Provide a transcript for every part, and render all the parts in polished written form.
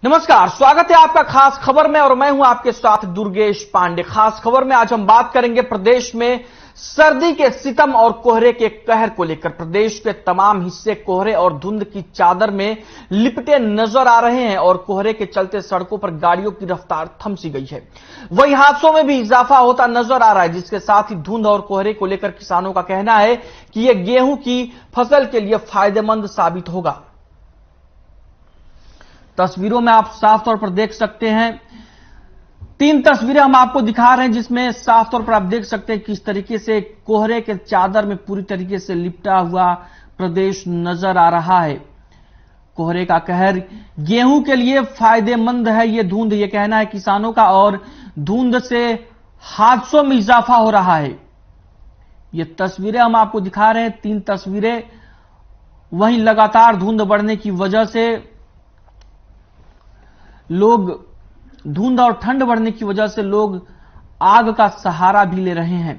नमस्कार, स्वागत है आपका खास खबर में और मैं हूं आपके साथ दुर्गेश पांडे। खास खबर में आज हम बात करेंगे प्रदेश में सर्दी के सितम और कोहरे के कहर को लेकर। प्रदेश के तमाम हिस्से कोहरे और धुंध की चादर में लिपटे नजर आ रहे हैं और कोहरे के चलते सड़कों पर गाड़ियों की रफ्तार थम सी गई है। वहीं हादसों में भी इजाफा होता नजर आ रहा है, जिसके साथ ही धुंध और कोहरे को लेकर किसानों का कहना है कि यह गेहूं की फसल के लिए फायदेमंद साबित होगा। तस्वीरों में आप साफ तौर पर देख सकते हैं, 3 तस्वीरें हम आपको दिखा रहे हैं जिसमें साफ तौर पर आप देख सकते हैं किस तरीके से कोहरे के चादर में पूरी तरीके से लिपटा हुआ प्रदेश नजर आ रहा है। कोहरे का कहर गेहूं के लिए फायदेमंद है ये धुंध, ये कहना है किसानों का, और धुंध से हादसों में इजाफा हो रहा है। ये तस्वीरें हम आपको दिखा रहे हैं, 3 तस्वीरें। वहीं लगातार धुंध बढ़ने की वजह से लोग, धुंध और ठंड बढ़ने की वजह से लोग आग का सहारा भी ले रहे हैं।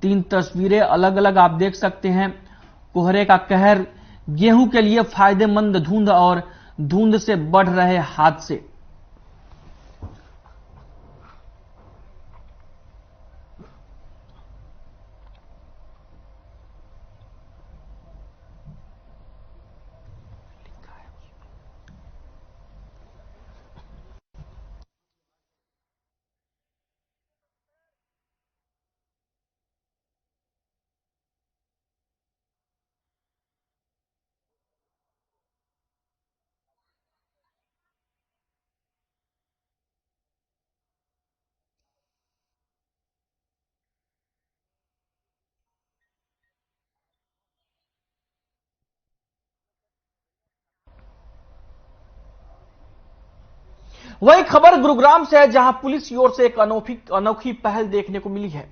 3 तस्वीरें अलग अलग आप देख सकते हैं। कोहरे का कहर गेहूं के लिए फायदेमंद धुंध और धुंध से बढ़ रहे हादसे। वही खबर गुरुग्राम से है, जहां पुलिस की ओर से एक अनोखी पहल देखने को मिली है।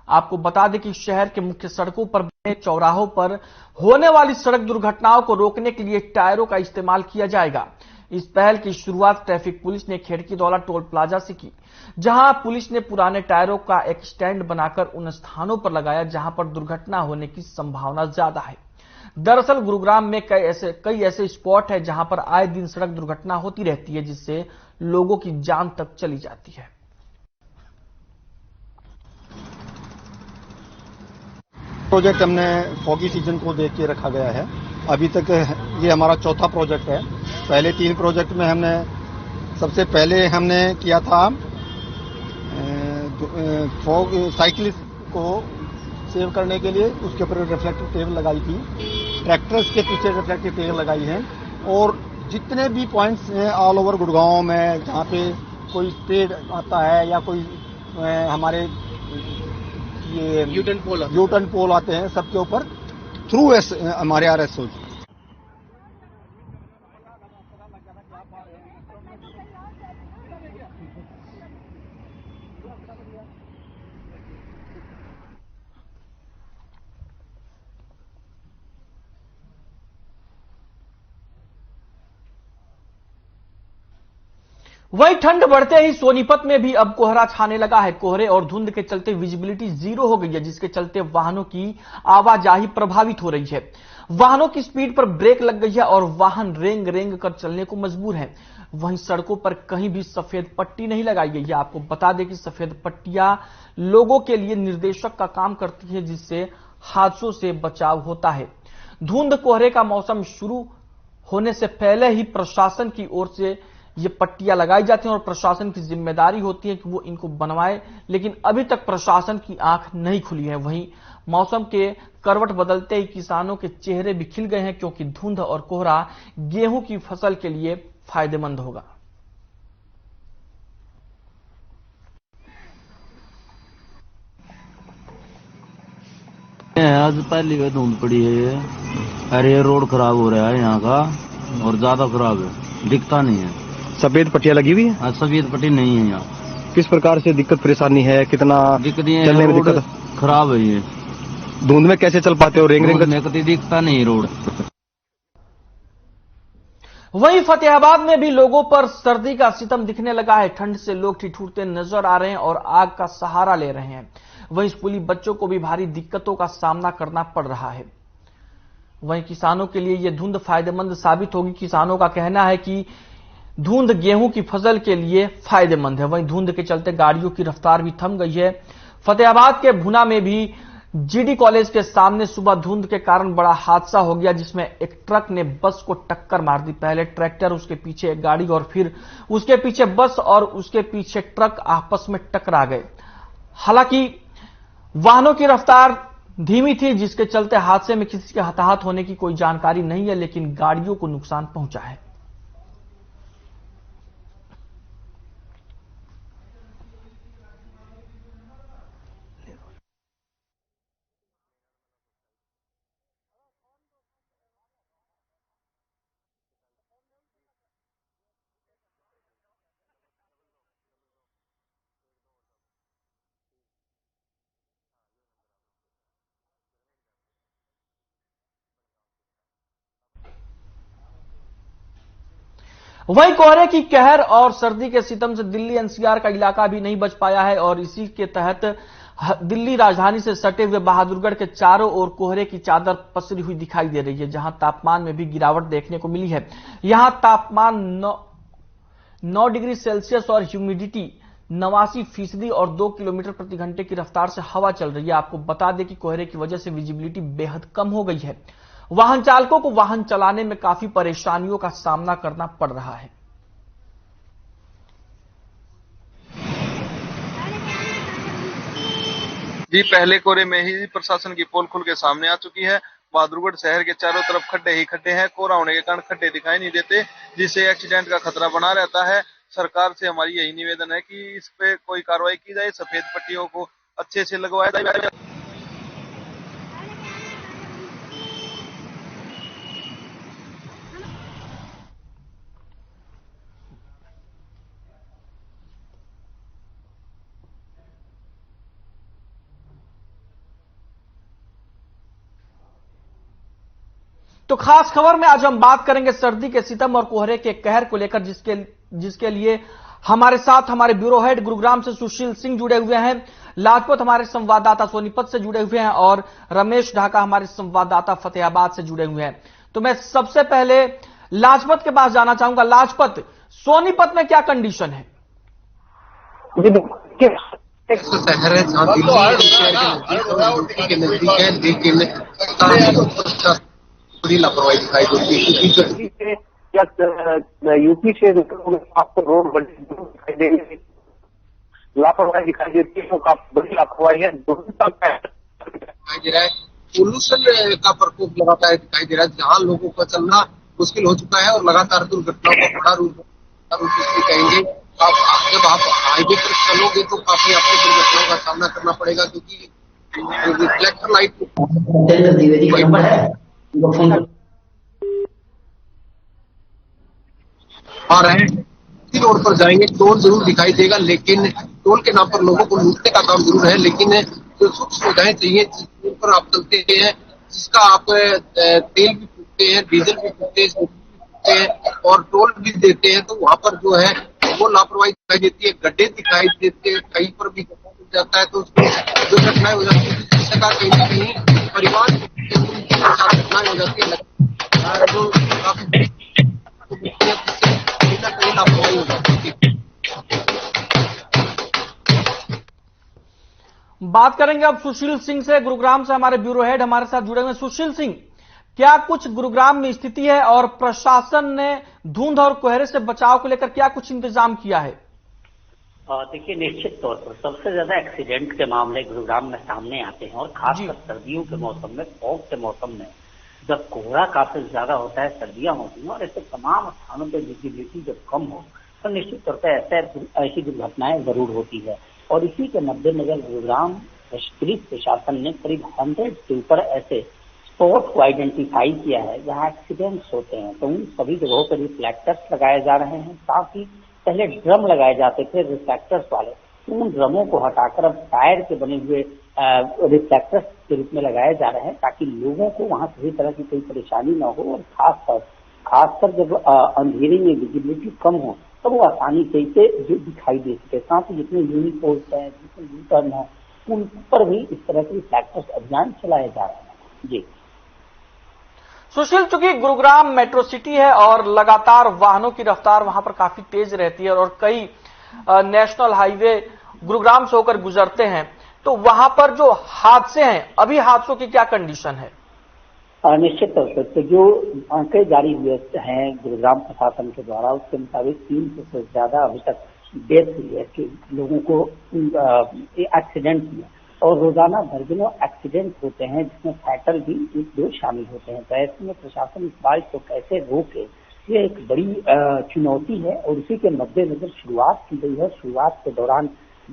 आपको बता दें कि शहर के मुख्य सड़कों पर बने चौराहों पर होने वाली सड़क दुर्घटनाओं को रोकने के लिए टायरों का इस्तेमाल किया जाएगा। इस पहल की शुरुआत ट्रैफिक पुलिस ने खेड़कीदौला टोल प्लाजा से की, जहां पुलिस ने पुराने टायरों का एक स्टैंड बनाकर उन स्थानों पर लगाया जहां पर दुर्घटना होने की संभावना ज्यादा है। दरअसल गुरुग्राम में कई ऐसे स्पॉट है जहां पर आए दिन सड़क दुर्घटना होती रहती है, जिससे लोगों की जान तक चली जाती है। प्रोजेक्ट हमने फॉगी सीजन को देख के रखा गया है। अभी तक ये हमारा चौथा प्रोजेक्ट है। पहले 3 प्रोजेक्ट में हमने सबसे पहले हमने किया था फॉग साइकिलिस्ट को सेव करने के लिए, उसके ऊपर रिफ्लेक्टिव टेबल लगाई थी। ट्रैक्टर्स के पीछे रिफ्लेक्टिव टेबल लगाई है और जितने भी पॉइंट्स हैं ऑल ओवर गुड़गांव में जहाँ पे कोई पेड़ आता है या कोई हमारे ये यूटर्न पोल आते हैं, सबके ऊपर थ्रू हमारे RSO। वही ठंड बढ़ते ही सोनीपत में भी अब कोहरा छाने लगा है। कोहरे और धुंध के चलते विजिबिलिटी 0 हो गई है, जिसके चलते वाहनों की आवाजाही प्रभावित हो रही है। वाहनों की स्पीड पर ब्रेक लग गई है और वाहन रेंग रेंग कर चलने को मजबूर है। वहीं सड़कों पर कहीं भी सफेद पट्टी नहीं लगाई गई है। आपको बता दें कि सफेद पट्टियां लोगों के लिए निर्देशक का काम करती है, जिससे हादसों से बचाव होता है। धुंध कोहरे का मौसम शुरू होने से पहले ही प्रशासन की ओर से ये पट्टियां लगाई जाती हैं और प्रशासन की जिम्मेदारी होती है कि वो इनको बनवाए, लेकिन अभी तक प्रशासन की आंख नहीं खुली है। वहीं मौसम के करवट बदलते ही किसानों के चेहरे भी खिल गए हैं, क्योंकि धुंध और कोहरा गेहूं की फसल के लिए फायदेमंद होगा। आज पहली बार धुंध पड़ी है ये, अरे रोड खराब हो रहा है यहाँ का और ज्यादा खराब है, दिखता नहीं है। सफेद पट्टियां लगी हुई है? सफेद पट्टी नहीं है यहाँ। किस प्रकार से दिक्कत परेशानी है? कितना दिक्कत है, चलने में दिक्कत खराब है ये। धुंध में कैसे चल पाते हो? रेंग रेंग दिखता नहीं रोड। वहीं फतेहाबाद में भी लोगों पर सर्दी का सितम दिखने लगा है। ठंड से लोग ठिठुरते नजर आ रहे हैं और आग का सहारा ले रहे हैं। वहीं स्कूली बच्चों को भी भारी दिक्कतों का सामना करना पड़ रहा है। वहीं किसानों के लिए यह धुंध फायदेमंद साबित होगी। किसानों का कहना है कि धुंध गेहूं की फसल के लिए फायदेमंद है। वहीं धुंध के चलते गाड़ियों की रफ्तार भी थम गई है। फतेहाबाद के भुना में भी जीडी कॉलेज के सामने सुबह धुंध के कारण बड़ा हादसा हो गया, जिसमें एक ट्रक ने बस को टक्कर मार दी। पहले ट्रैक्टर, उसके पीछे एक गाड़ी और फिर उसके पीछे बस और उसके पीछे ट्रक आपस में टकरा गए। हालांकि वाहनों की रफ्तार धीमी थी, जिसके चलते हादसे में किसी के हताहत होने की कोई जानकारी नहीं है, लेकिन गाड़ियों को नुकसान पहुंचा है। वहीं कोहरे की कहर और सर्दी के सितम से दिल्ली एनसीआर का इलाका भी नहीं बच पाया है और इसी के तहत दिल्ली राजधानी से सटे हुए बहादुरगढ़ के चारों ओर कोहरे की चादर पसरी हुई दिखाई दे रही है, जहां तापमान में भी गिरावट देखने को मिली है। यहां तापमान 9 डिग्री सेल्सियस और ह्यूमिडिटी 89% और 2 किलोमीटर प्रति घंटे की रफ्तार से हवा चल रही है। आपको बता दें कि कोहरे की वजह से विजिबिलिटी बेहद कम हो गई है। वाहन चालकों को वाहन चलाने में काफी परेशानियों का सामना करना पड़ रहा है। जी, पहले कोहरे में ही प्रशासन की पोल खुल के सामने आ चुकी है। बहादुरगढ़ शहर के चारों तरफ खड्डे ही खड्डे हैं। कोहरा होने के कारण खड्डे दिखाई नहीं देते, जिससे एक्सीडेंट का खतरा बना रहता है। सरकार से हमारी यही निवेदन है कि इस पे कोई कार्रवाई की जाए, सफेद पट्टियों को अच्छे से लगवाया जाए। तो खास खबर में आज हम बात करेंगे सर्दी के सितम और कोहरे के कहर को लेकर, जिसके लिए हमारे साथ हमारे ब्यूरो हेड गुरुग्राम से सुशील सिंह जुड़े हुए हैं, लाजपत हमारे संवाददाता सोनीपत से जुड़े हुए हैं और रमेश ढाका हमारे संवाददाता फतेहाबाद से जुड़े हुए हैं। तो मैं सबसे पहले लाजपत के पास जाना चाहूंगा। लाजपत, सोनीपत में क्या कंडीशन है? शहर है जहाँ दिल्ली के नजदीक है, लेकिन बड़ी लापरवाही दिखाई देती है। यूपी से आपको रोड बड़ी दिखाई देगी, लापरवाही दिखाई देती है, तो काफी बड़ी लापरवाही है। दिखाई दे रहा है, पोल्यूशन का प्रकोप लगातार दिखाई दे रहा है, जहाँ लोगों का चलना मुश्किल हो चुका है और लगातार दुर्घटनाओं का बड़ा रूप कहेंगे। जब आप हाईवे पर चलोगे तो काफी आपको दुर्घटनाओं का सामना करना पड़ेगा, क्योंकि रिफ्लेक्टर लाइट आ रहे हैं। रोड पर जाएंगे टोल जरूर दिखाई देगा, लेकिन टोल के नाम पर लोगों को लूटने का काम जरूर है। लेकिन जो सुख सुविधाएं चाहिए, जिस पर आप चलते हैं, जिसका आप तेल भी फूकते हैं, डीजल भी फूकते हैं और टोल भी देते हैं, तो वहां पर जो है वो लापरवाही दिखाई देती है। गड्ढे दिखाई देते हैं, कहीं पर भी गड्ढा मिल जाता है तो उसको दुर्घटनाएं हो जाती है, जिससे कहीं ना कहीं परिवार घटनाएं हो जाती है, जो काफी लापरवाही हो जाती है। बात करेंगे अब सुशील सिंह से, गुरुग्राम से हमारे ब्यूरो हेड हमारे साथ जुड़े हुए। सुशील सिंह, क्या कुछ गुरुग्राम में स्थिति है और प्रशासन ने धुंध और कोहरे से बचाव को लेकर क्या कुछ इंतजाम किया है? देखिए, निश्चित तौर पर सबसे ज्यादा एक्सीडेंट के मामले गुरुग्राम में सामने आते हैं और खासकर सर्दियों के मौसम में, फॉग के मौसम में, जब कोहरा काफी ज्यादा होता है, सर्दियां होती हैं और ऐसे तमाम स्थानों पर विजिबिलिटी जब कम हो तो निश्चित तौर पर ऐसी दुर्घटनाएं जरूर होती है। और इसी के मद्देनजर गुरुग्राम पुलिस प्रशासन ने करीब 100 के ऊपर ऐसे स्पॉट को आइडेंटिफाई किया है जहां एक्सीडेंट्स होते हैं। तो उन सभी जगहों पर रिफ्लेक्टर्स लगाए जा रहे हैं। साथ ही पहले ड्रम लगाए जाते थे रिफ्लेक्टर्स वाले, उन ड्रमों को हटाकर अब टायर के बने हुए रिफ्लेक्टर्स के रूप में लगाए जा रहे हैं, ताकि लोगों को वहां किसी तरह की कोई परेशानी न हो। और खासकर जब अंधेरे में विजिबिलिटी कम हो तब वो आसानी से जो दिखाई दे सके। साथ ही जितने यूनिपोर्ट हैं, जितने यू टर्न है, उन पर भी इस तरह के रिफ्लेक्टर्स अभियान चलाए जा रहे हैं। जी, सुशील, चूंकि गुरुग्राम मेट्रो सिटी है और लगातार वाहनों की रफ्तार वहां पर काफी तेज रहती है और कई नेशनल हाईवे गुरुग्राम से होकर गुजरते हैं, तो वहां पर जो हादसे हैं, अभी हादसों की क्या कंडीशन है? निश्चित तौर पर तो जो आंकड़े जारी हुए हैं गुरुग्राम प्रशासन के द्वारा, उसके मुताबिक 300 से ज्यादा अभी तक डेथ हुई है कि लोगों को एक्सीडेंट हुआ और रोजाना दर्जनों एक्सीडेंट होते हैं जिसमें फैटल भी 1-2 शामिल होते हैं। तो ऐसे में प्रशासन इस बात को कैसे रोके, ये एक बड़ी चुनौती है और उसी के मद्देनजर शुरुआत की गई है। शुरुआत के दौरान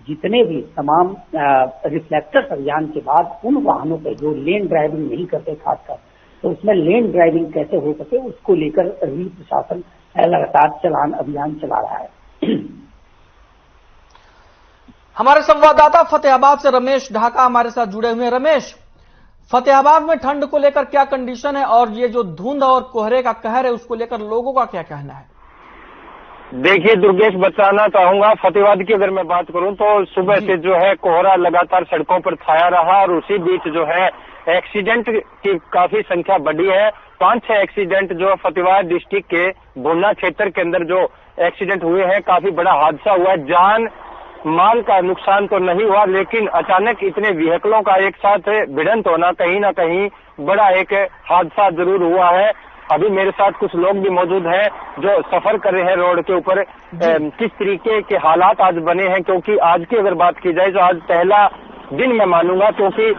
जितने भी तमाम रिफ्लेक्टर्स अभियान के बाद उन वाहनों पर जो लेन ड्राइविंग नहीं करते खासकर, तो उसमें लेन ड्राइविंग कैसे हो सके उसको लेकर भी प्रशासन लगातार चलान अभियान चला रहा है। हमारे संवाददाता फतेहाबाद से रमेश ढाका हमारे साथ जुड़े हुए हैं। रमेश, फतेहाबाद में ठंड को लेकर क्या कंडीशन है और ये जो धुंध और कोहरे का कहर है उसको लेकर लोगों का क्या कहना है? देखिए दुर्गेश, बताना चाहूंगा फतेहाबाद की अगर मैं बात करूं तो सुबह से जो है कोहरा लगातार सड़कों पर छाया रहा और उसी बीच जो है एक्सीडेंट की काफी संख्या बढ़ी है। 5-6 एक्सीडेंट जो फतेहाबाद डिस्ट्रिक्ट के भुन्ना क्षेत्र के अंदर जो एक्सीडेंट हुए हैं, काफी बड़ा हादसा हुआ है। जान माल का नुकसान तो नहीं हुआ, लेकिन अचानक इतने व्हीकलों का एक साथ भिड़ंत होना कहीं ना कहीं बड़ा एक हादसा जरूर हुआ है। अभी मेरे साथ कुछ लोग भी मौजूद हैं जो सफर कर रहे हैं रोड के ऊपर। किस तरीके के हालात आज बने हैं, क्योंकि आज की अगर बात की जाए तो आज पहला दिन मैं मानूंगा, क्योंकि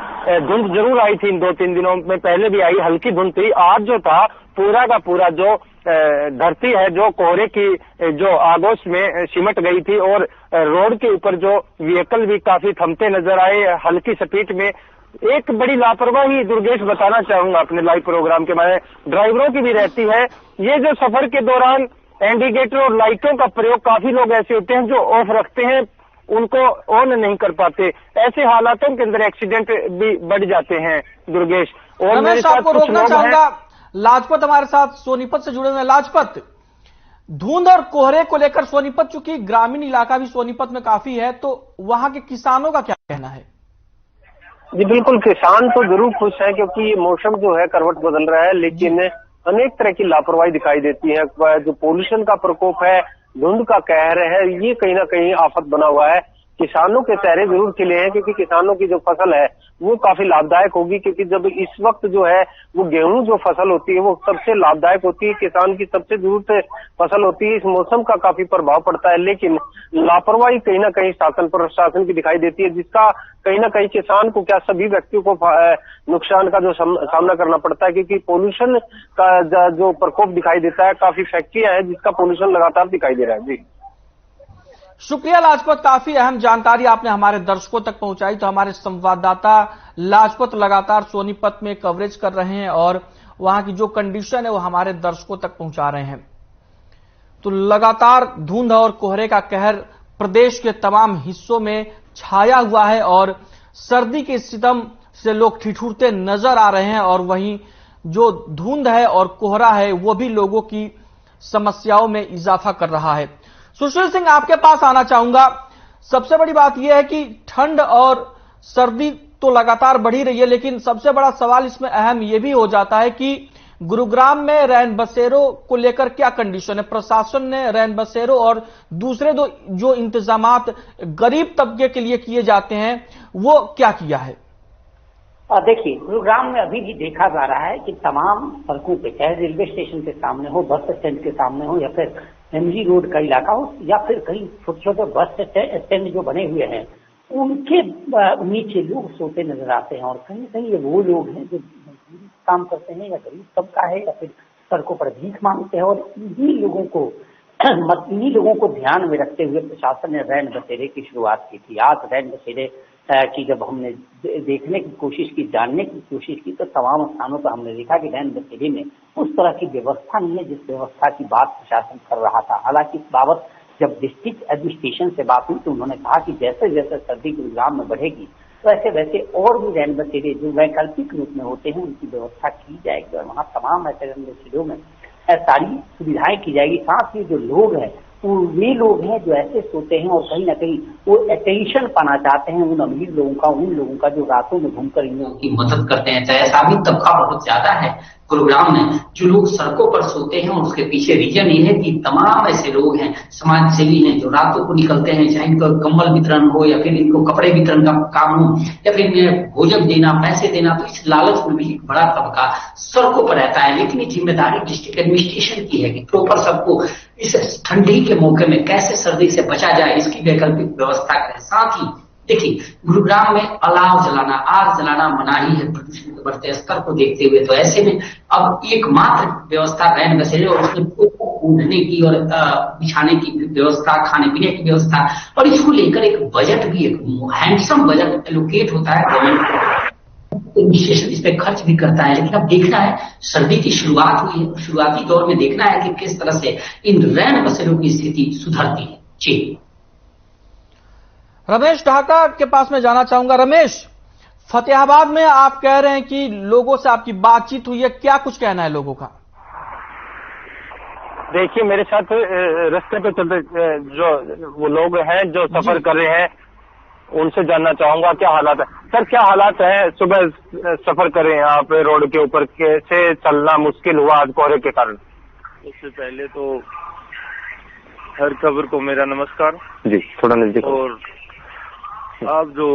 धुंध जरूर आई थी इन 2-3 दिनों में, पहले भी आई, हल्की धुंध थी। आज जो था पूरा का पूरा जो धरती है जो कोहरे की जो आगोश में सिमट गई थी और रोड के ऊपर जो व्हीकल भी काफी थमते नजर आए हल्की स्पीड में। एक बड़ी लापरवाही दुर्गेश बताना चाहूंगा अपने लाइव प्रोग्राम के बारे में ड्राइवरों की भी रहती है। ये जो सफर के दौरान इंडिकेटर और लाइटों का प्रयोग, काफी लोग ऐसे होते हैं जो ऑफ रखते हैं, उनको ऑन नहीं कर पाते। ऐसे हालातों के अंदर एक्सीडेंट भी बढ़ जाते हैं दुर्गेश। और मेरे साथ आपको कुछ रोकना लोग चाहूंगा, लाजपत हमारे साथ सोनीपत से जुड़े हुए हैं। लाजपत, धुंध और कोहरे को लेकर सोनीपत, चूंकि ग्रामीण इलाका भी सोनीपत में काफी है, तो वहां के किसानों का क्या कहना है? जी बिल्कुल, किसान तो जरूर खुश हैं क्योंकि मौसम जो है करवट बदल रहा है, लेकिन अनेक तरह की लापरवाही दिखाई देती है। जो पोल्यूशन का प्रकोप है, धुंध का कहर है, ये कहीं ना कहीं आफत बना हुआ है। किसानों के चेहरे जरूर खिले हैं क्योंकि किसानों की जो फसल है वो काफी लाभदायक होगी, क्योंकि जब इस वक्त जो है वो गेहूं जो फसल होती है वो सबसे लाभदायक होती है, किसान की सबसे जरूरत फसल होती है। इस मौसम का काफी प्रभाव पड़ता है, लेकिन लापरवाही कहीं ना कहीं शासन प्रशासन की दिखाई देती है, जिसका कहीं ना कहीं किसान को क्या सभी व्यक्तियों को नुकसान का जो सामना करना पड़ता है, क्योंकि पोल्यूशन का जो प्रकोप दिखाई देता है, काफी फैक्ट्रियां हैं जिसका पोल्यूशन लगातार दिखाई दे रहा है। जी शुक्रिया लाजपत, काफी अहम जानकारी आपने हमारे दर्शकों तक पहुंचाई। तो हमारे संवाददाता लाजपत लगातार सोनीपत में कवरेज कर रहे हैं और वहां की जो कंडीशन है वो हमारे दर्शकों तक पहुंचा रहे हैं। तो लगातार धुंध और कोहरे का कहर प्रदेश के तमाम हिस्सों में छाया हुआ है और सर्दी के सितम से लोग ठिठुरते नजर आ रहे हैं और वहीं जो धुंध है और कोहरा है वो भी लोगों की समस्याओं में इजाफा कर रहा है। सुशील सिंह, आपके पास आना चाहूंगा। सबसे बड़ी बात यह है कि ठंड और सर्दी तो लगातार बढ़ी रही है, लेकिन सबसे बड़ा सवाल इसमें अहम यह भी हो जाता है कि गुरुग्राम में रैन बसेरों को लेकर क्या कंडीशन है। प्रशासन ने रैन बसेरों और दूसरे जो इंतजामात गरीब तबके के लिए किए जाते हैं वो क्या किया है? देखिए, गुरुग्राम में अभी भी देखा जा रहा है कि तमाम सड़कों पे, चाहे रेलवे स्टेशन के सामने हो, बस स्टैंड के सामने हो, या फिर एमजी रोड का इलाका हो, या फिर कहीं छोटे छोटे बस स्टैंड जो बने हुए हैं उनके नीचे लोग सोते नजर आते हैं। और कहीं कहीं ये वो लोग हैं जो काम करते हैं या गरीब तबका है या फिर सड़कों पर भीख मांगते हैं। और इन्हीं लोगों को ध्यान में रखते हुए प्रशासन ने रैन बसेरे की शुरुआत की थी। आज रैन बसेरे की जब हमने देखने की कोशिश की, जानने की कोशिश की, तो तमाम स्थानों पर हमने देखा कि रैन बसेरे में उस तरह की व्यवस्था नहीं है जिस व्यवस्था की बात प्रशासन कर रहा था। हालांकि इस बाबत जब डिस्ट्रिक्ट एडमिनिस्ट्रेशन से बात हुई तो उन्होंने कहा कि जैसे जैसे सर्दी गुरुग्राम में बढ़ेगी तो ऐसे वैसे और भी रैन बसेरे जो वैकल्पिक रूप में होते हैं उनकी व्यवस्था की जाएगी और वहाँ तमाम ऐसे रैन बसेरों में सारी सुविधाएं की जाएगी। साथ ही जो लोग हैं वे लोग हैं जो ऐसे सोते हैं और कहीं ना कहीं वो अटेंशन पाना चाहते हैं उन अमीर लोगों का, उन लोगों का जो रातों में घूमकर इन लोगों की मदद करते हैं। चाहे ऐसा भी तबका बहुत ज्यादा है गुरुग्राम में जो लोग सड़कों पर सोते हैं, और उसके पीछे रीजन ये है कि तमाम ऐसे लोग हैं, समाज सेवी हैं, जो रातों को निकलते हैं, चाहे इनको कंबल वितरण हो या फिर इनको कपड़े वितरण का काम हो या फिर इन्हें भोजन देना, पैसे देना, तो इस लालच में भी एक बड़ा तबका सड़कों पर रहता है। लेकिन ये जिम्मेदारी डिस्ट्रिक्ट एडमिनिस्ट्रेशन की है कि प्रॉपर सबको इस ठंडी के मौके में कैसे सर्दी से बचा जाए, इसकी वैकल्पिक व्यवस्था करें। साथ ही देखिए, गुरुग्राम में अलाव जलाना, आग जलाना मनाही है प्रदूषण के बढ़ते स्तर को देखते हुए। तो ऐसे में अब एकमात्र व्यवस्था रैन बसेरे और उसमें ऊँढने की और बिछाने की व्यवस्था, खाने पीने की व्यवस्था, और इसको लेकर एक बजट भी, एक हैंडसम बजट एलोकेट होता है गवर्नमेंट, एडमिनिस्ट्रेशन इस पे खर्च भी करता है। लेकिन अब देखना है, सर्दी की शुरुआत हुई है, शुरुआती दौर में देखना है कि किस तरह से इन रैन बसेरों की स्थिति सुधरती है। जी, रमेश ढाका के पास में जाना चाहूंगा। रमेश, फतेहाबाद में आप कह रहे हैं कि लोगों से आपकी बातचीत हुई है, क्या कुछ कहना है लोगों का? देखिए, मेरे साथ रास्ते पे चलते जो वो लोग हैं जो सफर कर रहे हैं, उनसे जानना चाहूंगा क्या हालात है। सर, क्या हालात है? सुबह सफर कर रहे हैं आप रोड के ऊपर, कैसे चलना मुश्किल हुआ आज कोहरे के कारण? उससे पहले तो हर खबर को मेरा नमस्कार जी, थोड़ा नजदीक। और आप जो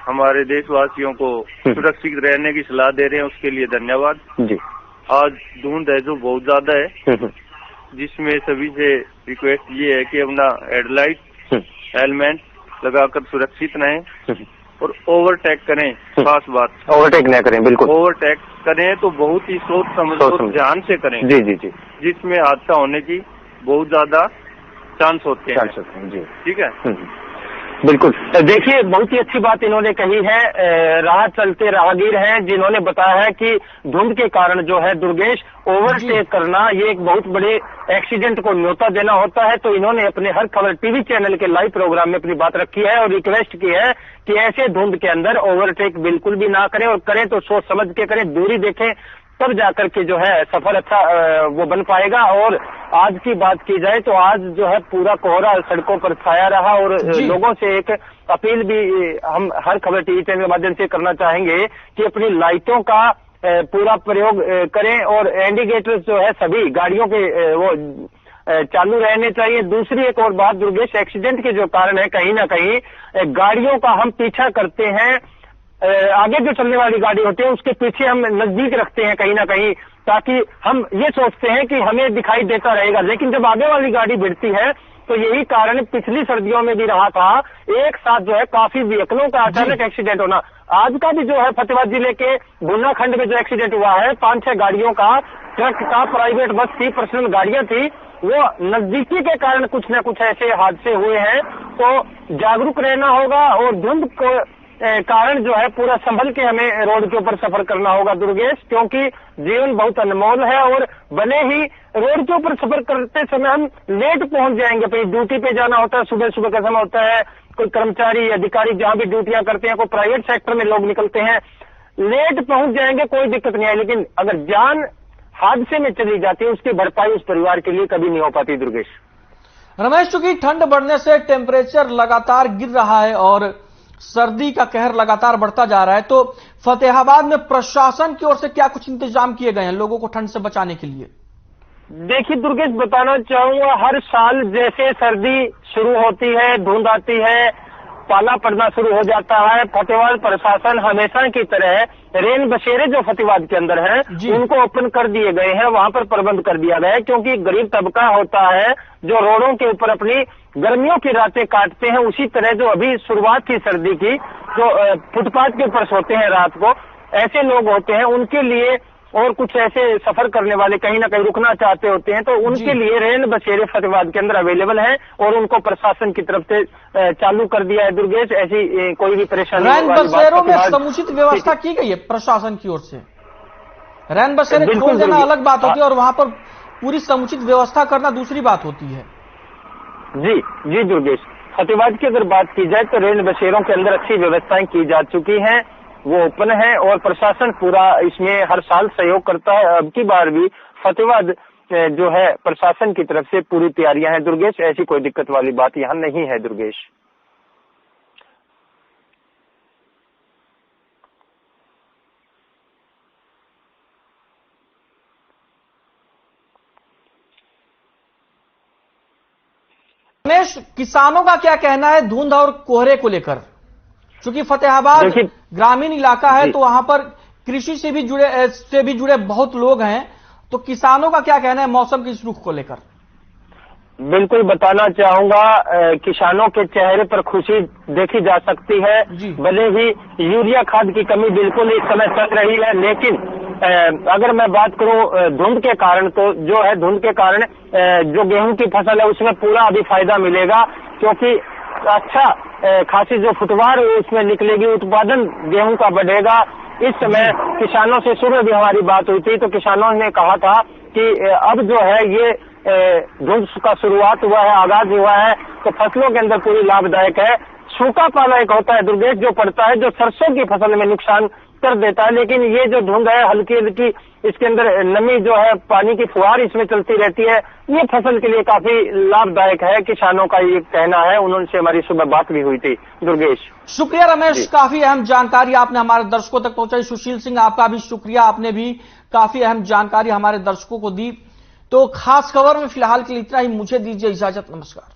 हमारे देशवासियों को सुरक्षित रहने की सलाह दे रहे हैं, उसके लिए धन्यवाद जी। आज धुंध है जो बहुत ज्यादा है, जिसमें सभी से रिक्वेस्ट ये है कि अपना हेडलाइट, हेलमेट लगाकर सुरक्षित रहें और ओवरटेक करें। खास बात, ओवरटेक न करें, बिल्कुल। ओवरटेक करें तो बहुत ही सोच समझ ध्यान से करें। जी जी जी, जिसमें हादसा होने की बहुत ज्यादा चांस होते हैं जी। ठीक है, बिल्कुल। देखिए, बहुत ही अच्छी बात इन्होंने कही है। राह चलते राहगीर हैं जिन्होंने बताया है कि धुंध के कारण जो है दुर्गेश, ओवरटेक करना ये एक बहुत बड़े एक्सीडेंट को न्योता देना होता है। तो इन्होंने अपने हर खबर टीवी चैनल के लाइव प्रोग्राम में अपनी बात रखी है और रिक्वेस्ट की है कि ऐसे धुंध के अंदर ओवरटेक बिल्कुल भी ना करें, और करें तो सोच समझ के करें, दूरी देखें, तब जाकर के जो है सफर अच्छा वो बन पाएगा। और आज की बात की जाए तो आज जो है पूरा कोहरा सड़कों पर छाया रहा, और लोगों से एक अपील भी हम हर खबर टीवी चैनल के माध्यम से करना चाहेंगे कि अपनी लाइटों का पूरा प्रयोग करें, और इंडिकेटर्स जो है सभी गाड़ियों के वो चालू रहने चाहिए। दूसरी एक और बात दुर्गेश, एक्सीडेंट के जो कारण है, कहीं ना कहीं गाड़ियों का हम पीछा करते हैं, आगे जो चलने वाली गाड़ी होती है उसके पीछे हम नजदीक रखते हैं कहीं ना कहीं, ताकि हम ये सोचते हैं कि हमें दिखाई देता रहेगा, लेकिन जब आगे वाली गाड़ी भिड़ती है तो यही कारण पिछली सर्दियों में भी रहा था, एक साथ जो है काफी व्हीकलों का अचानक एक्सीडेंट होना। आज का भी जो है फतेहाबाद जिले के गुना खंड में जो एक्सीडेंट हुआ है, 5-6 गाड़ियों का, ट्रक का, प्राइवेट बस थी, पर्सनल गाड़ियां थी, वो नजदीकी के कारण कुछ न कुछ ऐसे हादसे हुए हैं। तो जागरूक रहना होगा और धुंध को कारण जो है पूरा संभल के हमें रोड के ऊपर सफर करना होगा दुर्गेश, क्योंकि जीवन बहुत अनमोल है। और बने ही रोड के ऊपर सफर करते समय हम लेट पहुंच जाएंगे, कहीं ड्यूटी पे जाना होता है, सुबह सुबह का समय होता है, कोई कर्मचारी अधिकारी जहां भी ड्यूटियां करते हैं, कोई प्राइवेट सेक्टर में लोग निकलते हैं, लेट पहुंच जाएंगे, कोई दिक्कत नहीं है। लेकिन अगर जान हादसे में चली जाती है, उसकी भरपाई उस परिवार के लिए कभी नहीं हो पाती दुर्गेश। रमेश, चूंकि ठंड बढ़ने से टेम्परेचर लगातार गिर रहा है और सर्दी का कहर लगातार बढ़ता जा रहा है, तो फतेहाबाद में प्रशासन की ओर से क्या कुछ इंतजाम किए गए हैं लोगों को ठंड से बचाने के लिए? देखिए दुर्गेश, बताना चाहूंगा, हर साल जैसे सर्दी शुरू होती है, धुंध आती है, पाला पड़ना शुरू हो जाता है, फतेहाबाद प्रशासन हमेशा की तरह रेन बसेरे जो फतेहाबाद के अंदर है उनको ओपन कर दिए गए हैं, वहां पर प्रबंध कर दिया गया है। क्योंकि गरीब तबका होता है जो रोडों के ऊपर अपनी गर्मियों की रातें काटते हैं, उसी तरह जो अभी शुरुआत थी सर्दी की, जो फुटपाथ के ऊपर सोते हैं रात को, ऐसे लोग होते हैं, उनके लिए, और कुछ ऐसे सफर करने वाले कहीं ना कहीं रुकना चाहते होते हैं, तो उनके लिए रेन बसेरे फतेहाबाद के अंदर अवेलेबल है और उनको प्रशासन की तरफ से चालू कर दिया है दुर्गेश। ऐसी कोई भी परेशानी रैन बसेरों में समुचित व्यवस्था की गई है प्रशासन की ओर से? रैन बसेरे खोल देना अलग बात होती है और वहां पर पूरी समुचित व्यवस्था करना दूसरी बात होती है। जी जी दुर्गेश, फतेहाबाद की अगर बात की जाए तो रेन बसेरों के अंदर अच्छी व्यवस्थाएं की जा चुकी हैं, वो ओपन है और प्रशासन पूरा इसमें हर साल सहयोग करता है। अब की बार भी फतेहाबाद जो है प्रशासन की तरफ से पूरी तैयारियां हैं दुर्गेश, ऐसी कोई दिक्कत वाली बात यहाँ नहीं है दुर्गेश। रमेश, किसानों का क्या कहना है धुंध और कोहरे को लेकर? क्योंकि फतेहाबाद ग्रामीण इलाका है तो वहां पर कृषि से भी जुड़े बहुत लोग हैं, तो किसानों का क्या कहना है मौसम के इस रुख को लेकर? बिल्कुल बताना चाहूंगा, किसानों के चेहरे पर खुशी देखी जा सकती है। भले ही यूरिया खाद की कमी बिल्कुल इस समय चल रही है, लेकिन अगर मैं बात करूं धुंध के कारण, तो जो है धुंध के कारण जो गेहूं की फसल है उसमें पूरा अभी फायदा मिलेगा, क्योंकि अच्छा खासी जो फुटवार उसमें निकलेगी, उत्पादन गेहूं का बढ़ेगा। इस समय किसानों से सुबह भी हमारी बात हुई थी, तो किसानों ने कहा था कि अब जो है ये धुंध का शुरुआत हुआ है, आगाज हुआ है, तो फसलों के अंदर पूरी लाभदायक है। सूखा पाला एक होता है दुर्गेश जो पड़ता है, जो सरसों की फसल में नुकसान कर देता है, लेकिन ये जो धुंध है हल्की हल्की, इसके अंदर नमी जो है, पानी की फुहार इसमें चलती रहती है, ये फसल के लिए काफी लाभदायक है, किसानों का ये कहना है। उनसे हमारी सुबह बात भी हुई थी। दुर्गेश, शुक्रिया रमेश, काफी अहम जानकारी आपने हमारे दर्शकों तक पहुंचाई। सुशील सिंह, आपका भी शुक्रिया, आपने भी काफी अहम जानकारी हमारे दर्शकों को दी। तो खास खबर में फिलहाल के लिए इतना ही, मुझे दीजिए इजाजत, नमस्कार।